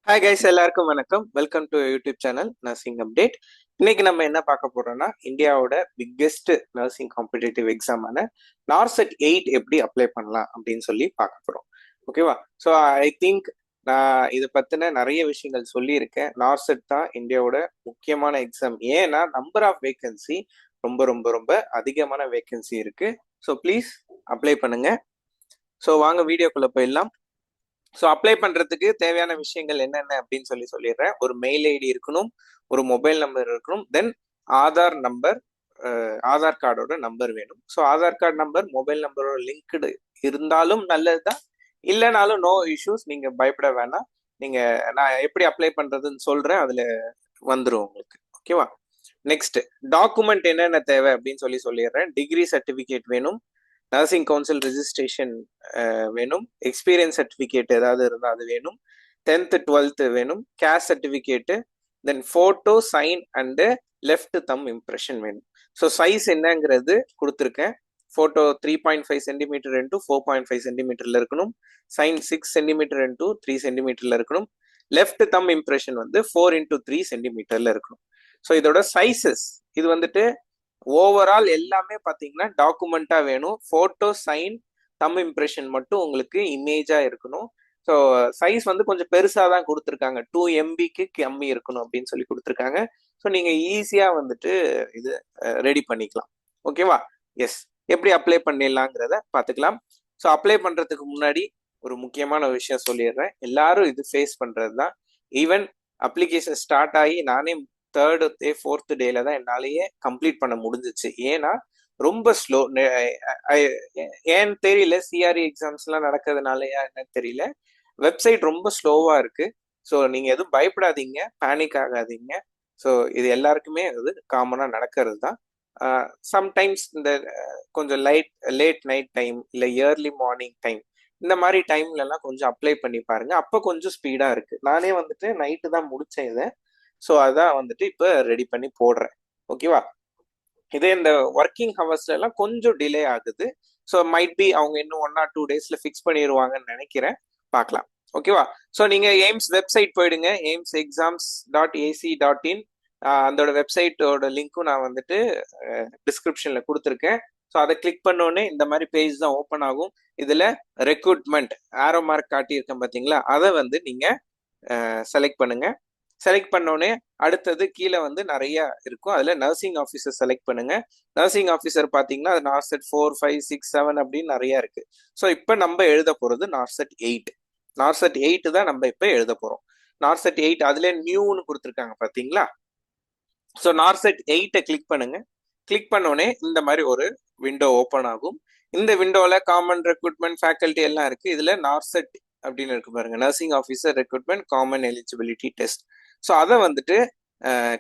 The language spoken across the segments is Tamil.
ஹாய் கைஸ், எல்லாருக்கும் வணக்கம். Welcome to YouTube channel nursing update. இன்னைக்கு நம்ம என்ன பார்க்க போறோம்னா, இந்தியாவோட பிக்கெஸ்ட் நர்சிங் காம்படிட்டிவ் எக்ஸாமான நார்செட் 8 எப்படி அப்ளை பண்ணலாம் அப்படின்னு சொல்லி பார்க்க போறோம். ஓகேவா? ஸோ ஐ திங்க் நான் இதை பத்தின நிறைய விஷயங்கள் சொல்லியிருக்கேன். நார்செட் தான் இந்தியாவோட முக்கியமான எக்ஸாம். ஏன்னா நம்பர் ஆஃப் வேகன்சி ரொம்ப ரொம்ப ரொம்ப அதிகமான வேகன்சி இருக்கு. ஸோ ப்ளீஸ் அப்ளை பண்ணுங்க. ஸோ வாங்க வீடியோக்குள்ள போயிடலாம். ஸோ அப்ளை பண்றதுக்கு தேவையான விஷயங்கள் என்னென்ன அப்படின்னு சொல்லிடுறேன். ஒரு மெயில் ஐடி இருக்கணும், ஒரு மொபைல் நம்பர் இருக்கணும், தென் ஆதார் நம்பர், ஆதார் கார்டோட நம்பர் வேணும். So Aadhaar card number mobile நம்பரோட லிங்க்டு இருந்தாலும் நல்லதுதான், இல்லைனாலும் நோ இஷ்யூஸ். நீங்க பயப்பட வேணாம். நீங்க நான் எப்படி அப்ளை பண்றதுன்னு சொல்றேன், அதுல வந்துடும் உங்களுக்கு. ஓகேவா? நெக்ஸ்ட் டாக்குமெண்ட் என்னென்ன தேவை அப்படின்னு சொல்லிடுறேன். டிகிரி சர்டிபிகேட் வேணும், நர்சிங் கவுன்சில் ரெஜிஸ்ட்ரேஷன் வேணும், எக்ஸ்பீரியன்ஸ் சர்டிஃபிகேட் ஏதாவது இருந்தால் அது வேணும், 10th 12th வேணும், caste certificate, then photo sign and left thumb impression வேணும். ஸோ சைஸ் என்னங்கிறது கொடுத்துருக்கேன். ஃபோட்டோ 3.5 சென்டிமீட்டர் இன்டூ 4.5 சென்டிமீட்டர்ல இருக்கணும், சைன் 6 சென்டிமீட்டர் இன்டூ 3 சென்டிமீட்டர்ல இருக்கணும், லெஃப்ட் தம் இம்ப்ரெஷன் 4 இன்டூ 3 சென்டிமீட்டர்ல இருக்கணும். ஸோ இதோட சைசஸ் இது ஓவரால் எல்லாமே பார்த்தீங்கன்னா டாக்குமெண்டா வேணும். ஃபோட்டோ சைன் தம் இம்ப்ரெஷன் மட்டும் உங்களுக்கு இமேஜா இருக்கணும். ஸோ சைஸ் கொஞ்சம் பெருசாக தான் கொடுத்துருக்காங்க. 2 MBக்கு கம்மி இருக்கணும் அப்படின்னு சொல்லி கொடுத்துருக்காங்க. ஸோ நீங்கள் ஈஸியாக இது ரெடி பண்ணிக்கலாம். ஓகேவா? எஸ். எப்படி அப்ளை பண்ணிடலாங்கிறத பார்த்துக்கலாம். ஸோ அப்ளை பண்ணுறதுக்கு முன்னாடி ஒரு முக்கியமான விஷயம் சொல்லிடுறேன். எல்லாரும் இது ஃபேஸ் பண்ணுறது தான். ஈவன் அப்ளிகேஷன் ஸ்டார்ட் ஆகி நானே 3rd டே 4th டேல தான் என்னாலேயே கம்ப்ளீட் பண்ண முடிஞ்சிச்சு. ஏன்னா ரொம்ப ஸ்லோ. ஏன்னு தெரியல, சிஆர்இ எக்ஸாம்ஸ்லாம் நடக்கிறதுனாலயா என்னன்னு தெரியல, வெப்சைட் ரொம்ப ஸ்லோவா இருக்கு. ஸோ நீங்க எதுவும் பயப்படாதீங்க, பேனிக் ஆகாதீங்க. ஸோ இது எல்லாருக்குமே காமனா நடக்கிறது தான். சம்டைம்ஸ் இந்த கொஞ்சம் லேட் நைட் டைம் இல்லை ஏர்லி மார்னிங் டைம், இந்த மாதிரி டைம்ல எல்லாம் கொஞ்சம் அப்ளை பண்ணி பாருங்க. அப்போ கொஞ்சம் ஸ்பீடா இருக்கு. நானே நைட்டு தான் முடிச்சேன் இதை. ஸோ அதான் இப்போ ரெடி பண்ணி போடுறேன். ஓகேவா? இதே இந்த ஒர்க்கிங் ஹவர்ஸ்ல எல்லாம் கொஞ்சம் டிலே ஆகுது. ஸோ மைட் பி அவங்க இன்னும் 1 or 2 டேஸ்ல ஃபிக்ஸ் பண்ணிடுவாங்கன்னு நினைக்கிறேன். பார்க்கலாம். ஓகேவா? ஸோ நீங்க எய்ம்ஸ் வெப்சைட் போயிடுங்க. eimsexams.ac.in அதோட வெப்சைட்டோட லிங்க்கும் நான் டிஸ்கிரிப்ஷன்ல கொடுத்துருக்கேன். ஸோ அதை கிளிக் பண்ணோடனே இந்த மாதிரி பேஜ் தான் ஓப்பன் ஆகும். இதுல ரெக்ரூட்மெண்ட் ஆரோ மார்க் காட்டியிருக்கேன் பார்த்தீங்களா, அதை நீங்க செலக்ட் பண்ணுங்க. செலக்ட் பண்ணோடனே அடுத்தது கீழே நிறைய இருக்கும். அதுல நர்சிங் ஆஃபீஸர் செலக்ட் பண்ணுங்க. நர்சிங் ஆஃபீஸர் பாத்தீங்கன்னா அது நார்செட் 4, 5, 6, 7 அப்படின்னு நிறைய இருக்கு. ஸோ இப்போ நம்ம எழுத போறது நார்செட் 8. நார்செட் 8 தான் நம்ம இப்போ எழுத போறோம். நார்செட் 8 அதுல நியூன்னு கொடுத்துருக்காங்க பாத்தீங்களா. ஸோ நார்செட் 8 கிளிக் பண்ணுங்க. கிளிக் பண்ணோடனே இந்த மாதிரி ஒரு விண்டோ ஓப்பன் ஆகும். இந்த விண்டோல காமன் ரெக்ரூட்மெண்ட், ஃபேக்கல்ட்டி எல்லாம் இருக்கு. இதுல நார்செட் அப்படின்னு இருக்கு பாருங்க, nursing officer recruitment common eligibility test. So அதை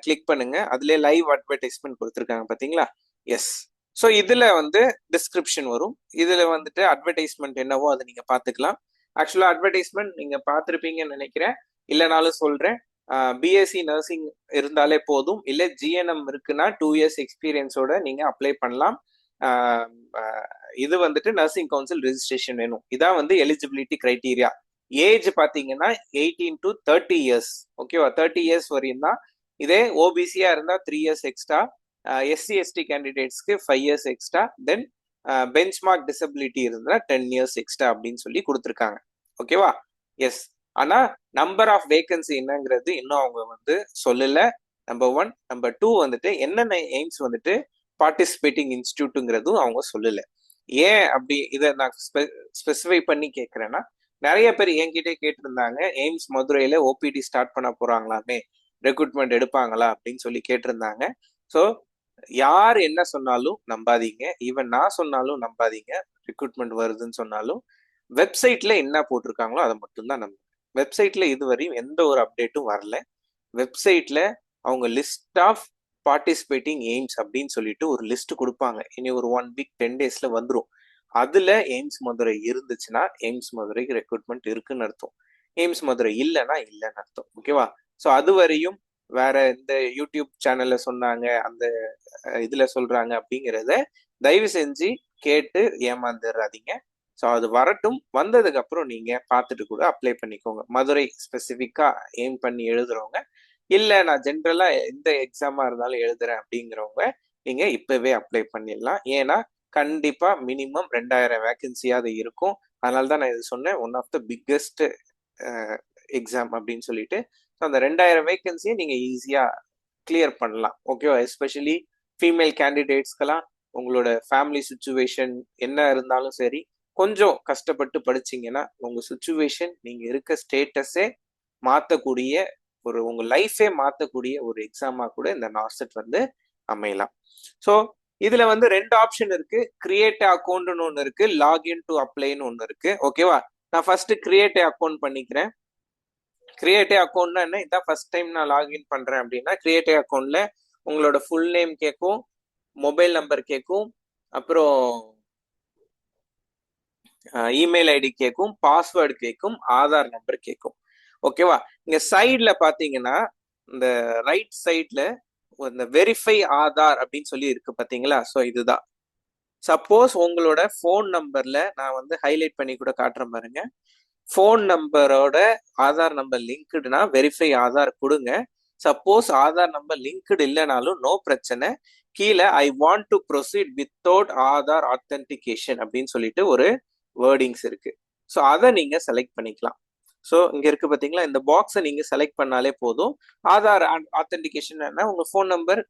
கிளிக் பண்ணுங்க. அதுல லைவ் அட்வர்டைஸ்மெண்ட் கொடுத்துருக்காங்க பாத்தீங்களா. எஸ். ஸோ இதுல டிஸ்கிரிப்ஷன் வரும். இதுல அட்வர்டைஸ்மெண்ட் என்னவோ அதை நீங்க பாத்துக்கலாம். ஆக்சுவலா அட்வர்டைஸ்மெண்ட் நீங்க பார்த்துருப்பீங்கன்னு நினைக்கிறேன், இல்லைனாலும் சொல்றேன். பிஎஸ்சி நர்சிங் இருந்தாலே போதும், இல்லை ஜிஎன்எம் இருக்குன்னா 2 years எக்ஸ்பீரியன்ஸோட நீங்க அப்ளை பண்ணலாம். இது நர்சிங் கவுன்சில் ரெஜிஸ்ட்ரேஷன் வேணும். இதான் எலிஜிபிலிட்டி கிரைட்டீரியா. ஏஜ் பாத்தீங்கன்னா 18 to 30 years. ஓகேவா? 30 years வரையும் தான். இதே ஓபிசியா இருந்தா 3 years எக்ஸ்ட்ரா, எஸ்சி எஸ்டி கேண்டிடேட்ஸ்க்கு 5 years extra, then benchmark disability இருந்தா 10 years எக்ஸ்ட்ரா அப்படின்னு சொல்லி கொடுத்துருக்காங்க. ஓகேவா? எஸ். ஆனா நம்பர் ஆஃப் வேகன்சி என்னங்கிறது இன்னும் அவங்க சொல்லல. நம்பர் 1. நம்பர் 2 என்னென்ன எய்ம்ஸ் பார்ட்டிசிபேட்டிங் இன்ஸ்டியூட்டுங்கிறதும் அவங்க சொல்லல. ஏன் அப்படி இதை நான் ஸ்பெசிஃபை பண்ணி கேட்கிறேன்னா, நிறைய பேர் என்கிட்டே கேட்டிருந்தாங்க, எய்ம்ஸ் மதுரையில ஓபிடி ஸ்டார்ட் பண்ண போறாங்களாமே, ரெக்ரூட்மெண்ட் எடுப்பாங்களா அப்படின்னு சொல்லி கேட்டிருந்தாங்க. ஸோ யார் என்ன சொன்னாலும் நம்பாதீங்க, ஈவன் நான் சொன்னாலும் நம்பாதீங்க. ரெக்ரூட்மெண்ட் வருதுன்னு சொன்னாலும் வெப்சைட்ல என்ன போட்டிருக்காங்களோ அதை மட்டும்தான் நம்ப. வெப்சைட்ல இதுவரையும் எந்த ஒரு அப்டேட்டும் வரல. வெப்சைட்ல அவங்க லிஸ்ட் ஆஃப் பார்ட்டிசிபேட்டிங் எய்ம்ஸ் அப்படின்னு சொல்லிட்டு ஒரு லிஸ்ட் கொடுப்பாங்க. இனி ஒரு 1 week 10 daysல வந்துடும். அதுல எய்ம்ஸ் மதுரை இருந்துச்சுன்னா எய்ம்ஸ் மதுரைக்கு ரெக்ரூட்மெண்ட் இருக்குன்னு அர்த்தம். எய்ம்ஸ் மதுரை இல்லைன்னா இல்லைன்னு அர்த்தம். ஓகேவா? ஸோ அது வரையும் வேற இந்த யூடியூப் சேனல்ல சொன்னாங்க, அந்த இதுல சொல்றாங்க அப்படிங்கிறத தயவு செஞ்சு கேட்டு ஏமாந்துடாதீங்க. ஸோ அது வரட்டும், வந்ததுக்கு அப்புறம் நீங்க பார்த்துட்டு கூட அப்ளை பண்ணிக்கோங்க. மதுரை ஸ்பெசிஃபிக்கா எய்ம் பண்ணி எழுதுறவங்க, இல்ல நான் ஜென்ரலா எந்த எக்ஸாமா இருந்தாலும் எழுதுறேன் அப்படிங்கிறவங்க நீங்க இப்பவே அப்ளை பண்ணிடலாம். ஏன்னா கண்டிப்பா மினிமம் 2000 வேகன்சியாவது இருக்கும். அதனால தான் நான் இது சொன்னேன், one of the biggest exam அப்படின்னு சொல்லிட்டு. ஸோ அந்த 2000 வேகன்சியை நீங்க ஈஸியா கிளியர் பண்ணலாம். ஓகேவா? எஸ்பெஷலி ஃபீமேல் கேண்டிடேட்ஸ்க்கெல்லாம் உங்களோட ஃபேமிலி சுச்சுவேஷன் என்ன இருந்தாலும் சரி, கொஞ்சம் கஷ்டப்பட்டு படிச்சீங்கன்னா உங்க சுச்சுவேஷன், நீங்க இருக்க ஸ்டேட்டஸே மாத்தக்கூடிய உங்க லைஃபே மாத்தக்கூடிய ஒரு எக்ஸாமா கூட இந்த நார்செட் வந்து அமையலாம். ஸோ இதுல வந்து 2 ஆப்ஷன் இருக்கு. கிரியேட் அக்கௌண்ட்னு ஒன்று இருக்கு, லாகின் டு அப்ளைன்னு ஒன்று இருக்கு. ஓகேவா? நான் ஃபர்ஸ்ட் கிரியேட் அக்கௌண்ட் பண்ணிக்கிறேன். கிரியேட் அக்கௌண்ட்னா என்ன? இதான் ஃபர்ஸ்ட் டைம் நான் லாகின் பண்றேன் அப்படின்னா, கிரியேட் அக்கௌண்ட்ல உங்களோட ஃபுல் நேம் கேட்கும், மொபைல் நம்பர் கேட்கும், அப்புறம் இமெயில் ஐடி கேட்கும், பாஸ்வேர்டு கேட்கும், ஆதார் நம்பர் கேட்கும். ஓகேவா? இங்க சைட்ல பாத்தீங்கன்னா, இந்த ரைட் சைட்ல இந்த வெரிஃபை ஆதார் அப்படின்னு சொல்லி இருக்கு பாத்தீங்களா? ஸோ இதுதான். சப்போஸ் உங்களோட ஃபோன் நம்பர்ல நான் வந்து ஹைலைட் பண்ணி கூட காட்டுறேன் பாருங்க. ஃபோன் நம்பரோட ஆதார் நம்பர் லிங்க்டுனா வெரிஃபை ஆதார் கொடுங்க. சப்போஸ் ஆதார் நம்பர் லிங்க்டு இல்லைனாலும் நோ பிரச்சனை. கீழே I want to proceed without Aadhaar authentication அப்படின்னு சொல்லிட்டு ஒரு வேர்டிங்ஸ் இருக்கு. ஸோ அதை நீங்க செலக்ட் பண்ணிக்கலாம். ஸோ இங்க இருக்கு பாத்தீங்களா, இந்த பாக்ஸை நீங்க செலக்ட் பண்ணாலே போதும். ஆதார் ஆத்தென்டிகேஷன் உங்க ஃபோன் நம்பர்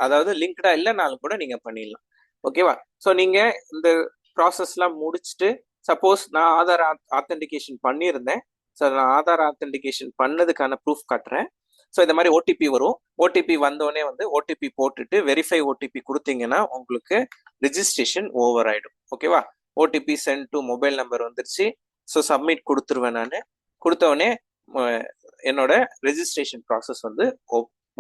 அதாவது லிங்க்டா இல்லைனாலும் கூட நீங்க பண்ணிடலாம். ஓகேவா? ஸோ நீங்க இந்த ப்ராசஸ்லாம் முடிச்சுட்டு, சப்போஸ் நான் ஆதார் ஆத்தென்டிகேஷன் பண்ணியிருந்தேன், ஸோ நான் ஆதார் ஆத்தென்டிகேஷன் பண்ணதுக்கான ப்ரூஃப் காட்டுறேன். ஸோ இந்த மாதிரி ஓடிபி வரும். ஓடிபி வந்தோடனே வந்து ஓடிபி போட்டுட்டு வெரிஃபை ஓடிபி கொடுத்தீங்கன்னா உங்களுக்கு ரிஜிஸ்ட்ரேஷன் ஓவர் ஆயிடும். ஓகேவா? OTP sent to mobile number வந்துருச்சு. ஸோ சப்மிட் கொடுத்துருவேன். நான் கொடுத்தவொடனே என்னோட ரெஜிஸ்ட்ரேஷன் ப்ராசஸ் வந்து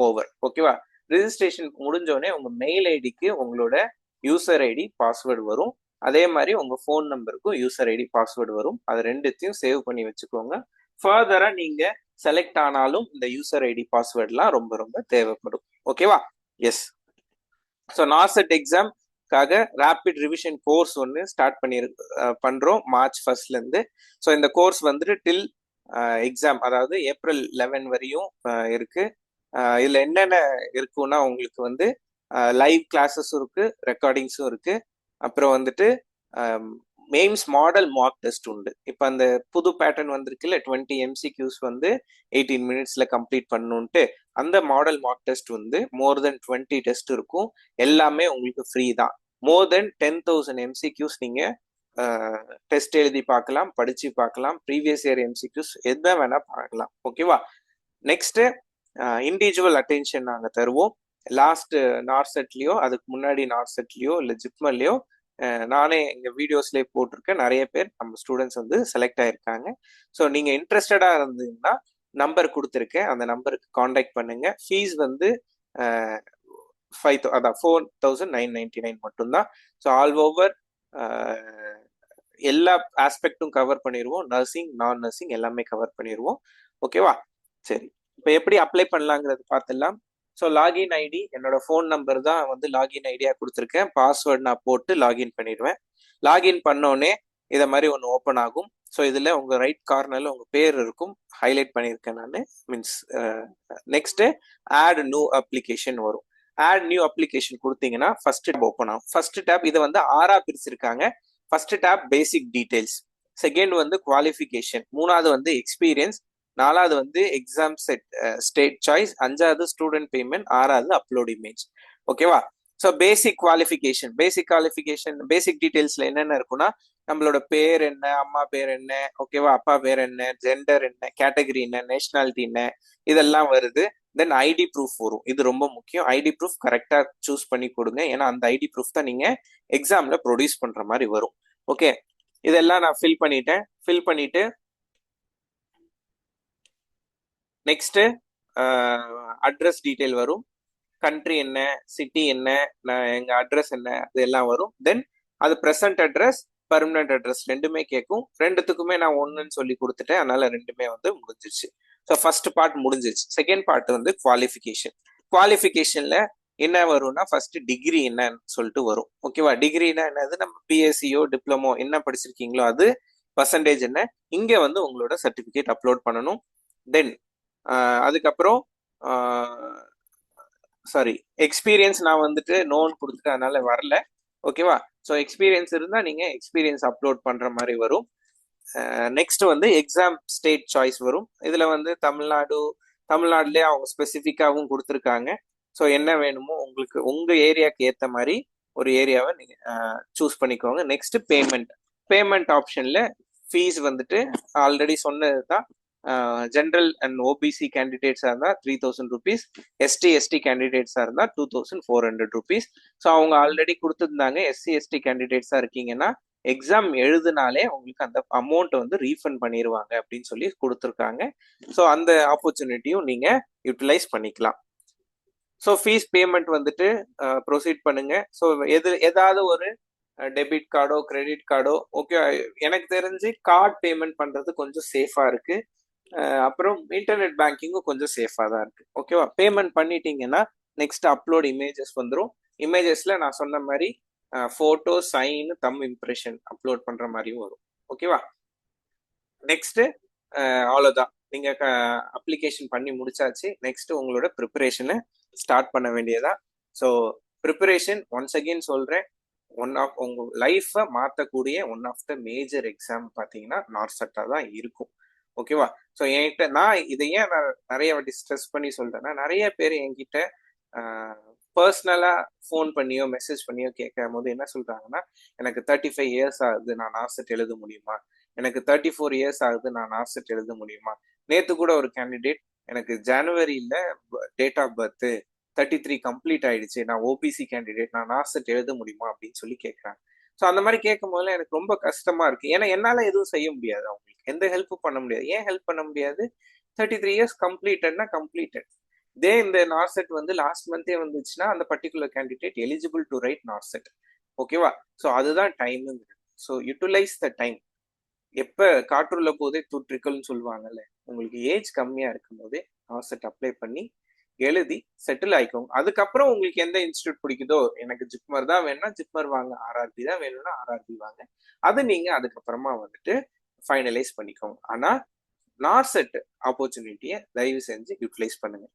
ஓவர். ஓகேவா? ரெஜிஸ்ட்ரேஷன் முடிஞ்சோடனே உங்க மெயில் ஐடிக்கு உங்களோட யூசர் ஐடி பாஸ்வேர்டு வரும். அதே மாதிரி உங்க ஃபோன் நம்பருக்கும் யூசர் ஐடி பாஸ்வேர்டு வரும். அது ரெண்டுத்தையும் சேவ் பண்ணி வச்சுக்கோங்க. ஃபர்தரா நீங்க செலக்ட் ஆனாலும் இந்த யூசர் ஐடி பாஸ்வேர்ட்லாம் ரொம்ப ரொம்ப தேவைப்படும். ஓகேவா? எஸ். ஸோ நார்செட் எக்ஸாம்காக ரேபிட் ரிவிஷன் கோர்ஸ் ஒன்று ஸ்டார்ட் பண்றோம் மார்ச் 1 இருந்து. ஸோ இந்த கோர்ஸ் வந்துட்டு டில் எக்ஸாம், அதாவது ஏப்ரல் 11 வரையும் இருக்கு. இதுல என்னென்ன இருக்குன்னா, உங்களுக்கு வந்து லைவ் கிளாஸஸும் இருக்கு, ரெக்கார்டிங்ஸும் இருக்கு. அப்புறம் வந்துட்டு மெயின்ஸ் மாடல் மார்க் டெஸ்ட் உண்டு. இப்போ அந்த புது பேட்டர்ன் வந்திருக்குல்ல, 20 MCQs வந்து 18 மினிட்ஸ்ல கம்ப்ளீட் பண்ணணுன்ட்டு, அந்த மாடல் மார்க் டெஸ்ட் வந்து மோர் தென் 20 டெஸ்ட் இருக்கும். எல்லாமே உங்களுக்கு ஃப்ரீ தான். மோர் தென் 10,000 MCQs நீங்க டெஸ்ட் எழுதி பார்க்கலாம், படிச்சு பார்க்கலாம். ப்ரீவியஸ் இயர் MCQs எதை வேணா பார்க்கலாம். ஓகேவா? நெக்ஸ்ட் இண்டிவிஜுவல் அட்டென்ஷன் நாங்கள் தருவோம். லாஸ்ட் நார்செட்லயோ அதுக்கு முன்னாடி நார்செட்லயோ இல்லை ஜிப்மர்லயோ நானே எங்க வீடியோஸ்லேயே போட்டிருக்கேன். நிறைய பேர் நம்ம ஸ்டூடெண்ட்ஸ் வந்து செலக்ட் ஆயிருக்காங்க. ஸோ நீங்க இன்ட்ரெஸ்டடா இருந்தீங்கன்னா நம்பர் கொடுத்துருக்கேன், அந்த நம்பருக்கு காண்டாக்ட் பண்ணுங்க. ஃபீஸ் வந்து 4,999 மட்டும்தான். ஸோ ஆல் ஓவர் எல்லா ஆஸ்பெக்டும் கவர் பண்ணிடுவோம். நர்சிங், நான் நர்சிங் எல்லாமே கவர் பண்ணிடுவோம். ஓகேவா? சரி, இப்போ எப்படி அப்ளை பண்ணலாங்கிறது பார்த்துடலாம். ஸோ லாகின் ஐடி, என்னோட ஃபோன் நம்பர் தான் வந்து லாகின் ஐடியா கொடுத்துருக்கேன். பாஸ்வேர்ட் நான் போட்டு லாகின் பண்ணிடுவேன். லாகின் பண்ணோடனே இதை மாதிரி ஒன்று ஓப்பன் ஆகும். ஸோ இதில் உங்கள் ரைட் கார்னரில் உங்கள் பேர் இருக்கும், ஹைலைட் பண்ணியிருக்கேன் நான். Means next add new application வரும். ஆட் நியூ அப்ளிகேஷன் கொடுத்தீங்கன்னா ஃபர்ஸ்ட் டேப் ஓப்பன் ஆகும். ஃபர்ஸ்ட் டேப் இதை வந்து 6 பிரிச்சிருக்காங்க. First tab basic details, second வந்து குவாலிஃபிகேஷன், மூணாவது வந்து எக்ஸ்பீரியன்ஸ், நாலாவது வந்து எக்ஸாம் செட் ஸ்டேட் சாய்ஸ், அஞ்சாவது ஸ்டூடெண்ட் பேமெண்ட், ஆறாவது அப்லோட் இமேஜ். ஓகேவா? ஸோ பேசிக் குவாலிஃபிகேஷன், பேசிக் டீடைல்ஸ்ல என்னென்ன இருக்குன்னா, நம்மளோட பேர் என்ன, அம்மா பேர் என்ன, ஓகேவா, அப்பா பேர் என்ன, ஜெண்டர் என்ன, கேட்டகரி என்ன, நேஷனாலிட்டி என்ன, இதெல்லாம் வருது. தென் ஐடி ப்ரூஃப் வரும். இது ரொம்ப முக்கியம். ஐடி ப்ரூஃப் கரெக்டா சூஸ் பண்ணி கொடுங்க. ஏன்னா அந்த ஐடி ப்ரூஃப் தான் நீங்க எக்ஸாம்ல ப்ரொடியூஸ் பண்ற மாதிரி வரும். ஓகே, இதெல்லாம் நான் ஃபில் பண்ணிட்டேன். ஃபில் பண்ணிட்டு நெக்ஸ்ட் அட்ரஸ் டீடைல் வரும். கண்ட்ரி என்ன, சிட்டி என்ன, எங்க அட்ரஸ் என்ன, அது எல்லாம் வரும். தென் அது ப்ரெசன்ட் அட்ரஸ், பர்மனன்ட் அட்ரஸ் ரெண்டுமே கேட்கும். ரெண்டுத்துக்குமே நான் ஒன்றுன்னு சொல்லி கொடுத்துட்டேன். அதனால ரெண்டுமே வந்து முடிஞ்சிருச்சு. ஸோ ஃபர்ஸ்ட் பார்ட் முடிஞ்சிருச்சு. செகண்ட் பார்ட் வந்து குவாலிஃபிகேஷன். குவாலிஃபிகேஷன்ல என்ன வரும்னா ஃபர்ஸ்ட் டிகிரி என்னன்னு சொல்லிட்டு வரும். ஓகேவா? டிகிரினா என்னது? நம்ம பிஎஸ்சியோ டிப்ளமோ என்ன படிச்சிருக்கீங்களோ அது பர்சன்டேஜ் என்ன, இங்க வந்து உங்களோட சர்டிபிகேட் அப்லோட் பண்ணணும். தென் அதுக்கப்புறம் சாரி, எக்ஸ்பீரியன்ஸ் நான் வந்துட்டு நோன் கொடுத்துட்டு அதனால வரல. ஓகேவா? ஸோ எக்ஸ்பீரியன்ஸ் இருந்தால் நீங்கள் எக்ஸ்பீரியன்ஸ் அப்லோட் பண்ணுற மாதிரி வரும். நெக்ஸ்ட் வந்து எக்ஸாம் ஸ்டேட் சாய்ஸ் வரும். இதில் வந்து தமிழ்நாடுலேயே அவங்க ஸ்பெசிஃபிக்காகவும் கொடுத்துருக்காங்க. ஸோ என்ன வேணுமோ உங்களுக்கு உங்கள் ஏரியாவுக்கு ஏற்ற மாதிரி ஒரு ஏரியாவை நீங்கள் சூஸ் பண்ணிக்கோங்க. நெக்ஸ்ட் பேமெண்ட் ஆப்ஷனில் ஃபீஸ் வந்துட்டு ஆல்ரெடி சொன்னது தான். ஜென்ரல் அண்ட் ஓபிசி கேண்டிடேட்ஸாக இருந்தால் 3000 ருபீஸ், எஸ்டி கேண்டிடேட்ஸாக இருந்தால் 2400 ருபீஸ். ஸோ அவங்க ஆல்ரெடி கொடுத்துருந்தாங்க. எஸ்சி கேண்டிடேட்ஸாக இருக்கீங்கன்னா எக்ஸாம் எழுதுனாலே உங்களுக்கு அந்த அமௌண்ட் வந்து ரீஃபண்ட் பண்ணிடுவாங்க அப்படின்னு சொல்லி கொடுத்துருக்காங்க. ஸோ அந்த ஆப்பர்ச்சுனிட்டியும் நீங்கள் யூட்டிலைஸ் பண்ணிக்கலாம். ஸோ ஃபீஸ் பேமெண்ட் வந்துட்டு ப்ரொசீட் பண்ணுங்க. ஸோ ஏதாவது ஒரு டெபிட் கார்டோ கிரெடிட் கார்டோ, ஓகே, எனக்கு தெரிஞ்சு கார்டு பேமெண்ட் பண்ணுறது கொஞ்சம் சேஃபாக இருக்கு. அப்புறம் இன்டர்நெட் பேங்கிங்கும் கொஞ்சம் சேஃபாக தான் இருக்கு. ஓகேவா? பேமெண்ட் பண்ணிட்டீங்கன்னா நெக்ஸ்ட் அப்லோட் இமேஜஸ் வந்துடும். இமேஜஸ்ல நான் சொன்ன மாதிரி photo, sign, thumb impression upload பண்ற மாதிரியும் வரும். ஓகேவா? நெக்ஸ்ட் அவ்வளோதான். நீங்க அப்ளிகேஷன் பண்ணி முடிச்சாச்சு. நெக்ஸ்ட் உங்களோட ப்ரிப்பரேஷனை ஸ்டார்ட் பண்ண வேண்டியதா. ஸோ ப்ரிப்பரேஷன் ஒன்ஸ் அகெயின் சொல்றேன், ஒன் ஆஃப் உங்க லைஃப்பை மாற்றக்கூடிய one of the major exam பார்த்தீங்கன்னா நார்செட்டா தான் இருக்கும். ஓகேவா? ஸோ என்கிட்ட நான் இதை ஏன் நான் நிறைய வாட்டி ஸ்ட்ரெஸ் பண்ணி சொல்றேன்னா, நிறைய பேர் என்கிட்ட பர்சனலா ஃபோன் பண்ணியோ மெசேஜ் பண்ணியோ கேட்கும் போது என்ன சொல்றாங்கன்னா, எனக்கு 35 இயர்ஸ் ஆகுது, நான் நார்செட் எழுத முடியுமா? எனக்கு 34 இயர்ஸ் ஆகுது, நான் நார்செட் எழுத முடியுமா? நேத்து கூட ஒரு கேண்டிடேட், எனக்கு ஜனவரியில டேட் ஆஃப் பர்த் 33 கம்ப்ளீட் ஆயிடுச்சு, நான் ஓபிசி கேண்டிடேட், நான் நார்செட் எழுத முடியுமா அப்படின்னு சொல்லி கேட்கறாங்க. ஸோ அந்த மாதிரி கேட்கும் போதுல எனக்கு ரொம்ப கஷ்டமா இருக்கு. ஏன்னா என்னால எதுவும் செய்ய முடியாது, அவங்களுக்கு எந்த ஹெல்ப்பும் பண்ண முடியாது. ஏன் ஹெல்ப் பண்ண முடியாது? 33 இயர்ஸ் கம்ப்ளீட்டட்னா கம்ப்ளீட்டட். இதே இந்த நார்செட் வந்து லாஸ்ட் மந்தே வந்துச்சுன்னா அந்த particular candidate eligible to write NORCET. ஓகேவா? ஸோ அதுதான் டைமுங்கிறது. So utilize the time. எப்ப காற்றுள்ள போதே தூற்றிக்கல்னு சொல்லுவாங்கல்ல, உங்களுக்கு ஏஜ் கம்மியா இருக்கும் போதே நார்செட் அப்ளை பண்ணி எழுதி செட்டில் ஆயிக்கோங்க. அதுக்கப்புறம் உங்களுக்கு எந்த இன்ஸ்டியூட் பிடிக்குதோ, எனக்கு ஜிப்மர் தான் வேணும்னா ஜிப்மர் வாங்க, ஆர்ஆர்பி தான் வேணும்னா ஆர்ஆர்பி வாங்க. அது நீங்க அதுக்கப்புறமா வந்துட்டு ஃபைனலைஸ் பண்ணிக்கோங்க. ஆனா நார்செட் ஆப்பர்ச்சுனிட்டியை தயவு செஞ்சு யூட்டிலைஸ் பண்ணுங்க.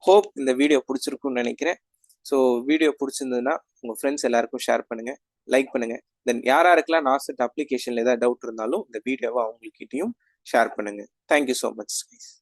ஹோப் இந்த வீடியோ பிடிச்சிருக்கும்னு நினைக்கிறேன். ஸோ வீடியோ பிடிச்சிருந்ததுன்னா உங்கள் ஃப்ரெண்ட்ஸ் எல்லாருக்கும் ஷேர் பண்ணுங்க, லைக் பண்ணுங்க. தென் யாராருக்கெல்லாம் நார்செட் அப்ளிகேஷன்ல ஏதாவது டவுட் இருந்தாலும் இந்த வீடியோவை அவங்ககிட்டயும் ஷேர் பண்ணுங்க. Thank you so much.